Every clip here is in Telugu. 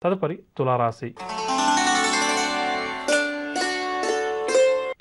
తదుపరి తులారాశి.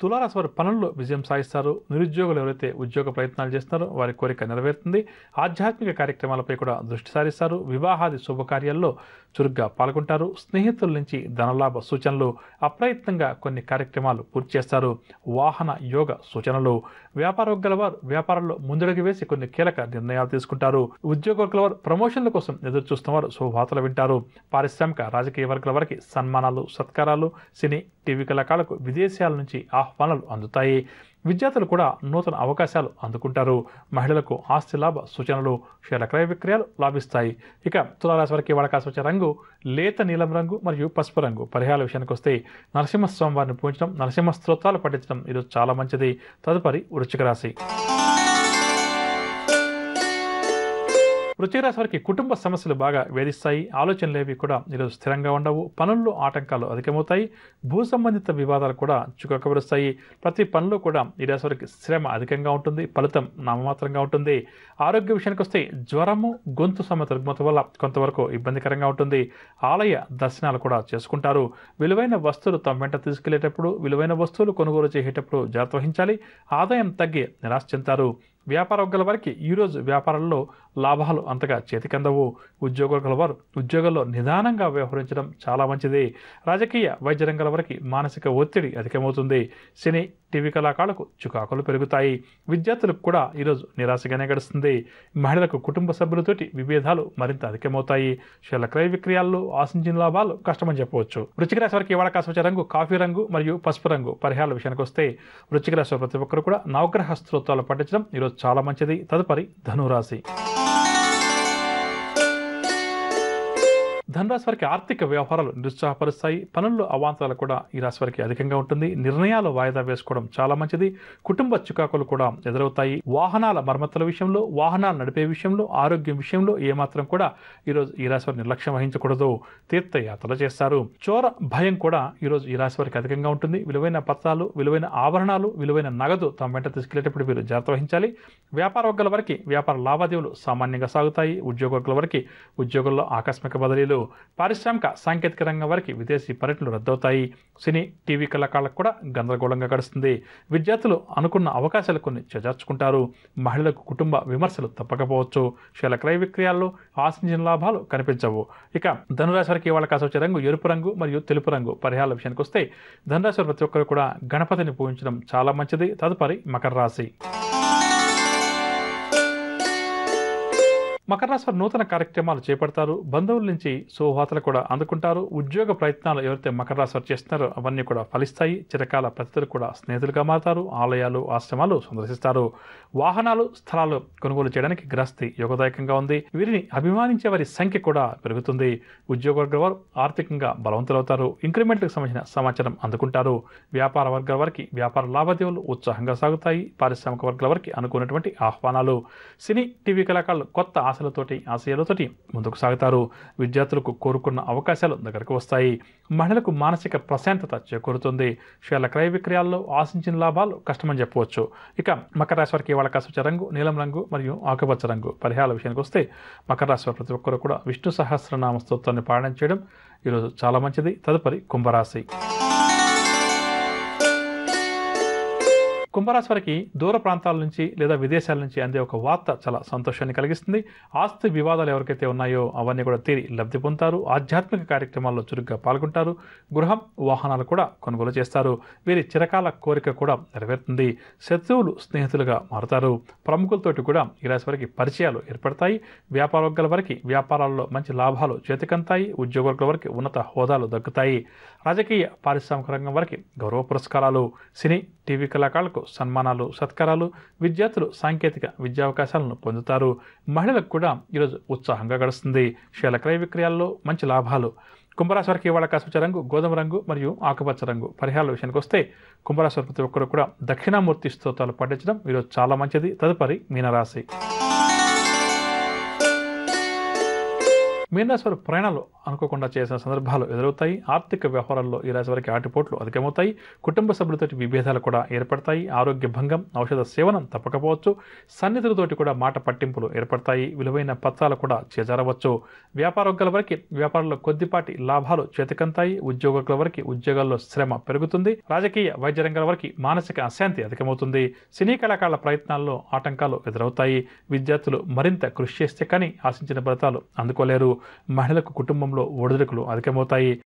తులారాశి వారి పనుల్లో విజయం సాధిస్తారు. నిరుద్యోగులు ఎవరైతే ఉద్యోగ ప్రయత్నాలు చేస్తున్నారో వారి కోరిక నెరవేరుతుంది. ఆధ్యాత్మిక కార్యక్రమాలపై కూడా దృష్టి సారిస్తారు. వివాహాది శుభకార్యాల్లో చురుగ్గా పాల్గొంటారు. స్నేహితుల నుంచి ధనలాభ సూచనలు, అప్రయత్నంగా కొన్ని కార్యక్రమాలు పూర్తి చేస్తారు. వాహన యోగ సూచనలు. వ్యాపారవర్గాల వారు వ్యాపారంలో ముందడుగు వేసి కొన్ని కీలక నిర్ణయాలు తీసుకుంటారు. ఉద్యోగవర్గాల వారు ప్రమోషన్ల కోసం ఎదురు చూస్తున్న వారు శుభవార్తలు వింటారు. పారిశ్రామిక రాజకీయ వర్గాల వారికి సన్మానాలు, సత్కారాలు, సినీ టీవీ కళాకారులకు విదేశాల నుంచి ఆహ్వానాలు అందుతాయి. విద్యార్థులు కూడా నూతన అవకాశాలు అందుకుంటారు. మహిళలకు ఆస్తి లాభ సూచనలు, షేర్ల క్రయ విక్రయాలు లాభిస్తాయి. ఇక తులారాశి వారికి వాడకాల్సి వచ్చే రంగు లేత నీలం రంగు మరియు పసుపు రంగు. పరిహారాల విషయానికి వస్తే నరసింహస్వామి వారిని పూజించడం, నరసింహ స్తోత్రాలు పఠించడం ఈరోజు చాలా మంచిది. తదుపరి వృశ్చిక రాశి. వృశ్చిక రాశి వారికి కుటుంబ సమస్యలు బాగా వేధిస్తాయి. ఆలోచనలేవి కూడా ఈరోజు స్థిరంగా ఉండవు. పనుల్లో ఆటంకాలు అధికమవుతాయి. భూ సంబంధిత వివాదాలు కూడా చుక్కబరుస్తాయి. ప్రతి పనిలో కూడా ఈ రాశి వారికి శ్రమ అధికంగా ఉంటుంది. ఫలితం నామమాత్రంగా ఉంటుంది. ఆరోగ్య విషయానికి వస్తే జ్వరము, గొంతు సమస్య రుగ్మత వల్ల కొంతవరకు ఇబ్బందికరంగా ఉంటుంది. ఆలయ దర్శనాలు కూడా చేసుకుంటారు. విలువైన వస్తువులు తమ వెంట తీసుకెళ్లేటప్పుడు, విలువైన వస్తువులు కొనుగోలు చేసేటప్పుడు జాగ్రత్త వహించాలి. ఆదాయం తగ్గి నిరాశ చెందుతారు. వ్యాపార వర్గాల వారికి ఈరోజు వ్యాపారంలో లాభాలు అంతగా చేతికందవు. ఉద్యోగుల వారు ఉద్యోగాల్లో నిదానంగా వ్యవహరించడం చాలా మంచిది. రాజకీయ వైద్య రంగాల వారికి మానసిక ఒత్తిడి అధికమవుతుంది. సినీ టీవీ కళాకారులకు చికాకులు పెరుగుతాయి. విద్యార్థులకు కూడా ఈరోజు నిరాశగానే గడుస్తుంది. మహిళలకు కుటుంబ సభ్యులతోటి విభేదాలు మరింత అధికమవుతాయి. షేర్ల క్రయ విక్రయాల్లో ఆశించిన లాభాలు కష్టమని చెప్పవచ్చు. వృశ్చిక రాశి వారికి వాడకాల్సి వచ్చే రంగు కాఫీ రంగు మరియు పసుపు రంగు. పరిహారాల విషయానికి వస్తే వృశ్చిక రాశి ప్రతి ఒక్కరు కూడా నవగ్రహ స్తోత్రాలు పఠించడం ఈరోజు చాలా మంచిది. తదుపరి ధనురాశి. ధనురాశి వారికి ఆర్థిక వ్యవహారాలు నిరుత్సాహపరుస్తాయి. పనుల్లో అవాంతరాలు కూడా ఈ రాశి వారికి అధికంగా ఉంటుంది. నిర్ణయాలు వాయిదా వేసుకోవడం చాలా మంచిది. కుటుంబ చికాకులు కూడా ఎదురవుతాయి. వాహనాల మరమ్మతుల విషయంలో, వాహనాలు నడిపే విషయంలో, ఆరోగ్యం విషయంలో ఏమాత్రం కూడా ఈరోజు ఈ రాశి వారి నిర్లక్ష్యం వహించకూడదు. తీర్థయాత్రలు చేస్తారు. చోర భయం కూడా ఈరోజు ఈ రాశి వారికి అధికంగా ఉంటుంది. విలువైన పత్రాలు, విలువైన ఆభరణాలు, విలువైన నగదు తమ వెంట తీసుకెళ్లేటప్పుడు వీరు జాగ్రత్త వహించాలి. వ్యాపార వర్గాల వారికి వ్యాపార లావాదేవీలు సామాన్యంగా సాగుతాయి. ఉద్యోగ వర్గాల వారికి ఉద్యోగుల్లో ఆకస్మిక బదిలీలు. పారిశ్రామిక సాంకేతిక రంగం వారికి విదేశీ పర్యటనలు రద్దవుతాయి. సినీ టీవీ కళాకారులకు కూడా గందరగోళంగా గడుస్తుంది. విద్యార్థులు అనుకున్న అవకాశాలు కొన్ని చేజార్చుకుంటారు. మహిళలకు కుటుంబ విమర్శలు తప్పకపోవచ్చు. షేర్ల క్రయ విక్రయాల్లో ఆశించిన లాభాలు కనిపించవు. ఇక ధనురాశి వారికి వాళ్ళ కాసి వచ్చే రంగు ఎరుపు రంగు మరియు తెలుపు రంగు. పరిహారాల విషయానికి వస్తే ధనురాశి వారి ప్రతి ఒక్కరు కూడా గణపతిని పూజించడం చాలా మంచిది. తదుపరి మకర రాశి. మకర రాశి వారు నూతన కార్యక్రమాలు చేపడతారు. బంధువుల నుంచి శుభవార్తలు కూడా అందుకుంటారు. ఉద్యోగ ప్రయత్నాలు ఎవరైతే మకర రాశి వారు చేస్తున్నారో అవన్నీ కూడా ఫలిస్తాయి. చిరకాల ప్రతిథులు కూడా స్నేహితులుగా మారుతారు. ఆలయాలు, ఆశ్రమాలు సందర్శిస్తారు. వాహనాలు, స్థలాలు కొనుగోలు చేయడానికి గ్రస్తి యోగదాయకంగా ఉంది. వీరిని అభిమానించే వారి సంఖ్య కూడా పెరుగుతుంది. ఉద్యోగ వర్గాల వారు ఆర్థికంగా బలవంతులవుతారు. ఇంక్రిమెంట్లకు సంబంధించిన సమాచారం అందుకుంటారు. వ్యాపార వర్గాల వారికి వ్యాపార లావాదేవీలు ఉత్సాహంగా సాగుతాయి. పారిశ్రామిక వర్గాల వారికి అనుకున్నటువంటి ఆహ్వానాలు. సినీ టీవీ కళాకారులు కొత్త ఆశయాలతోటి ముందుకు సాగుతారు. విద్యార్థులకు కోరుకున్న అవకాశాలు దగ్గరకు వస్తాయి. మహిళలకు మానసిక ప్రశాంతత చేకూరుతుంది. షేర్ల క్రయ విక్రయాల్లో ఆశించిన లాభాలు కష్టమని చెప్పవచ్చు. ఇక మకర రాశి వారికి వాళ్ళ కాసి వచ్చే రంగు నీలం రంగు మరియు ఆకుపచ్చ రంగు. పరిహారాల విషయానికి వస్తే మకర రాశి వారి ప్రతి ఒక్కరు కూడా విష్ణు సహస్రనామ స్తోత్రాన్ని పారాయణ చేయడం ఈరోజు చాలా మంచిది. తదుపరి కుంభరాశి. కుంభరాశి వారికి దూర ప్రాంతాల నుంచి లేదా విదేశాల నుంచి అందే ఒక వార్త చాలా సంతోషాన్ని కలిగిస్తుంది. ఆస్తి వివాదాలు ఎవరికైతే ఉన్నాయో అవన్నీ కూడా తీరి లబ్ధి పొందుతారు. ఆధ్యాత్మిక కార్యక్రమాల్లో చురుగ్గా పాల్గొంటారు. గృహం, వాహనాలు కూడా కొనుగోలు చేస్తారు. వీరి చిరకాల కోరిక కూడా నెరవేరుతుంది. శత్రువులు స్నేహితులుగా మారుతారు. ప్రముఖులతోటి కూడా ఈ రాశి వారికి పరిచయాలు ఏర్పడతాయి. వ్యాపార వర్గాల వారికి వ్యాపారాల్లో మంచి లాభాలు చేతికంతాయి. ఉద్యోగ వర్గాల వారికి ఉన్నత హోదాలు దక్కుతాయి. రాజకీయ పారిశ్రామిక రంగం వారికి గౌరవ పురస్కారాలు. సినీ టీవీ కళాకారులకు సన్మానాలు, సత్కారాలు. విద్యార్థులు సాంకేతిక విద్యావకాశాలను పొందుతారు. మహిళలకు కూడా ఈరోజు ఉత్సాహంగా గడుస్తుంది. షేర్ల క్రయ విక్రయాల్లో మంచి లాభాలు. కుంభరాశి వారికి వాళ్ళ కాసి వచ్చే రంగు గోధుమ రంగు మరియు ఆకుపచ్చ రంగు. పరిహారాల విషయానికి వస్తే కుంభరాశి వారి ప్రతి ఒక్కరు కూడా దక్షిణామూర్తి స్తోత్రాలు పఠించడం ఈరోజు చాలా మంచిది. తదుపరి మీనరాశి. మీనరాశి వారి ప్రయాణాలు అనుకోకుండా చేసిన సందర్భాలు ఎదురవుతాయి. ఆర్థిక వ్యవహారాల్లో ఈ రాశి వారికి ఆటుపోట్లు అధికమవుతాయి. కుటుంబ సభ్యులతోటి విభేదాలు కూడా ఏర్పడతాయి. ఆరోగ్య భంగం, ఔషధ సేవనం తప్పకపోవచ్చు. సన్నిధులతోటి కూడా మాట పట్టింపులు ఏర్పడతాయి. విలువైన పత్రాలు కూడా చేజారవచ్చు. వ్యాపారవర్గాల వరకు వ్యాపారంలో కొద్దిపాటి లాభాలు చేతికంతాయి. ఉద్యోగుల వరకు ఉద్యోగాల్లో శ్రమ పెరుగుతుంది. రాజకీయ వైద్య రంగాల వరకు మానసిక అశాంతి అధికమవుతుంది. సినీ కళాకారుల ప్రయత్నాల్లో ఆటంకాలు ఎదురవుతాయి. విద్యార్థులు మరింత కృషి చేస్తే కానీ ఆశించిన ఫలితాలు అందుకోలేరు. మహిళలకు కుటుంబంలో ఒడిదుడుకులు అధికమవుతాయి.